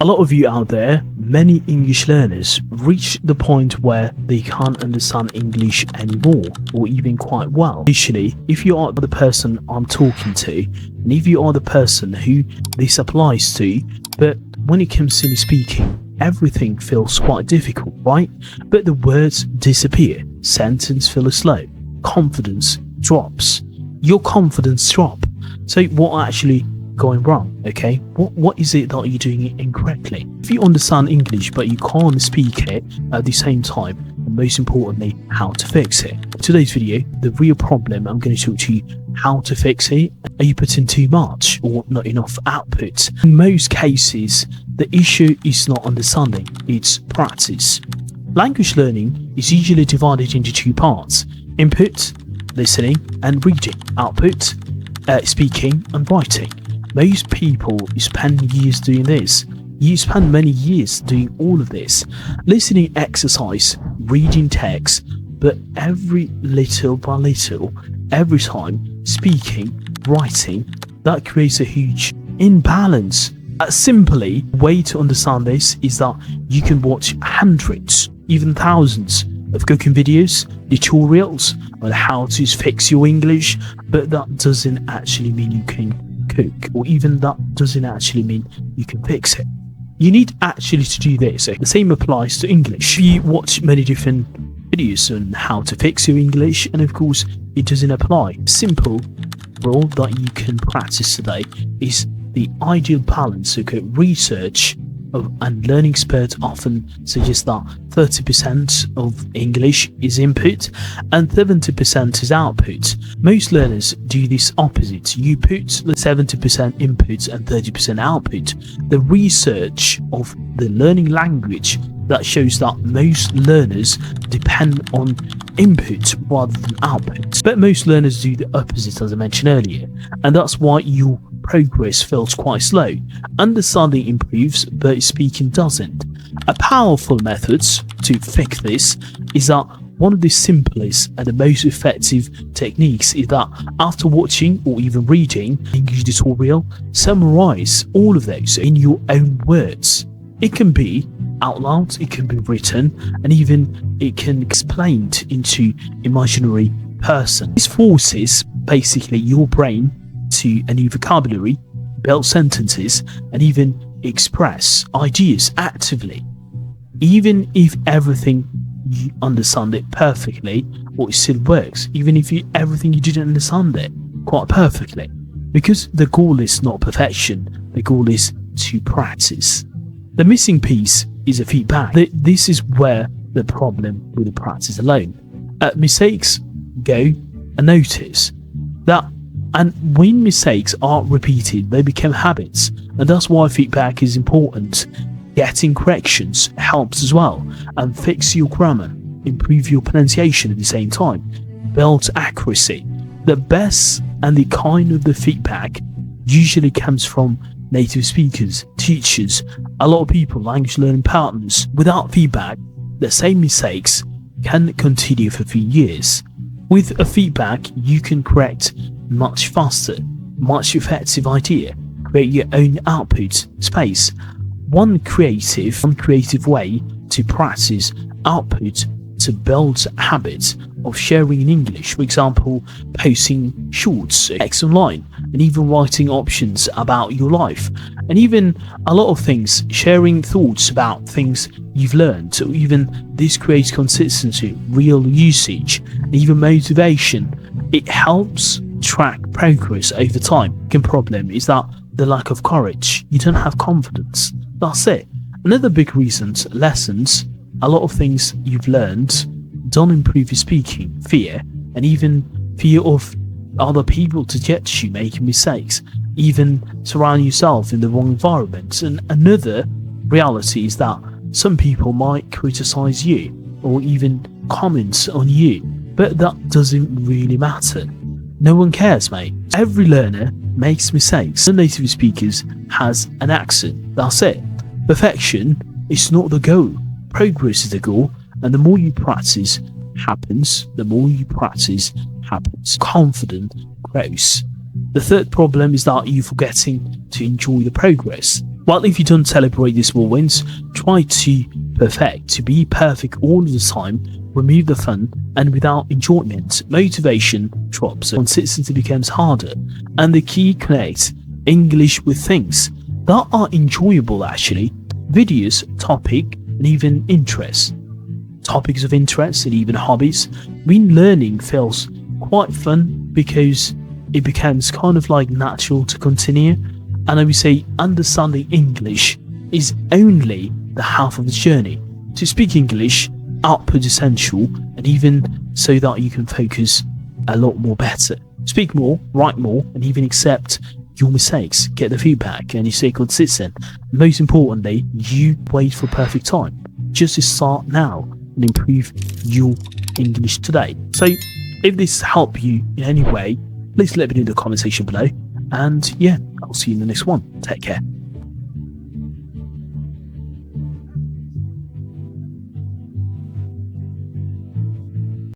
A lot of you out there, many English learners, reach the point where they can't understand English anymore, or even quite well. Initially, if you are the person I'm talking to, and if you are the person who this applies to, but when it comes to speaking, everything feels quite difficult, right? But the words disappear, sentence feels slow, confidence drops, your confidence drop. So what actually going wrong? Okay, what is it that you're doing incorrectly? If you understand English but you can't speak it at the same time, and most importantly, how to fix it. In today's video, the real problem, I'm going to talk to you how to fix it. Are you putting too much or not enough output? In most cases, the issue is not understanding, it's practice. Language learning is usually divided into two parts: input, listening and reading; output, speaking and writing. Most people spend years doing this. You spend many years doing all of this. Listening exercise, reading text, but every little by little, every time, speaking, writing, that creates a huge imbalance. Simply, the way to understand this is that you can watch hundreds, even thousands of cooking videos, tutorials on how to fix your English, but that doesn't actually mean you can cook, or even that doesn't actually mean you can fix it. You need actually to do this. The same applies to English. You watch many different videos on how to fix your English, and of course it doesn't apply. Simple rule that you can practice today is the ideal balance. Okay, research and learning experts often suggest that 30% of English is input and 70% is output. Most learners do this opposite. You put 70% input and 30% output. The research of the learning language that shows that most learners depend on input rather than output. But most learners do the opposite, as I mentioned earlier, and that's why your progress feels quite slow. Understanding improves, but speaking doesn't. A powerful method to fix this is that one of the simplest and the most effective techniques is that after watching or even reading an English tutorial, summarize all of those in your own words. It can be out loud, it can be written, and even it can be explained into imaginary person. This forces basically your brain to a new vocabulary, build sentences, and even express ideas actively. Even if everything you understand it perfectly, or it still works, even if everything you didn't understand it quite perfectly, because the goal is not perfection, the goal is to practice. The missing piece is a feedback. This is where the problem with the practice alone. Mistakes go unnoticed. And when mistakes are repeated, they become habits, and that's why feedback is important. Getting corrections helps as well, and fix your grammar, improve your pronunciation at the same time, build accuracy. The best and the kind of the feedback usually comes from native speakers, teachers, a lot of people, language learning partners. Without feedback, the same mistakes can continue for a few years. With a feedback, you can correct much faster, much effective idea, create your own output space. One creative way to practice output to build habits of sharing in English, for example, posting shorts, text online, and even writing options about your life, and even a lot of things, sharing thoughts about things you've learned, or even this creates consistency, real usage, and even motivation. It helps track progress over time. The problem is that the lack of courage. You don't have confidence. That's it. Another big reason, lessons. A lot of things you've learned don't improve your speaking, fear, and even fear of other people to judge you making mistakes, even surround yourself in the wrong environment. And another reality is that some people might criticize you or even comment on you, but that doesn't really matter. No one cares, mate. Every learner makes mistakes. The native speakers has an accent. That's it. Perfection is not the goal. Progress is the goal, and the more you practice happens, the more you practice happens. Confidence grows. The third problem is that you're forgetting to enjoy the progress. Well, if you don't celebrate these small wins, try to to be perfect all the time, remove the fun, and without enjoyment, motivation drops, consistency becomes harder, and the key connects English with things that are enjoyable actually, videos, topic, and even interests. Topics of interest and even hobbies. When learning feels quite fun because it becomes kind of like natural to continue. And I would say understanding English is only the half of the journey. To speak English, output essential, and even so that you can focus a lot more better. Speak more, write more, and even accept your mistakes, get the feedback, and you stay consistent. Most importantly, you wait for perfect time. Just to start now and improve your English today. So if this helped you in any way, please let me know in the comment section below. And yeah, I'll see you in the next one. Take care.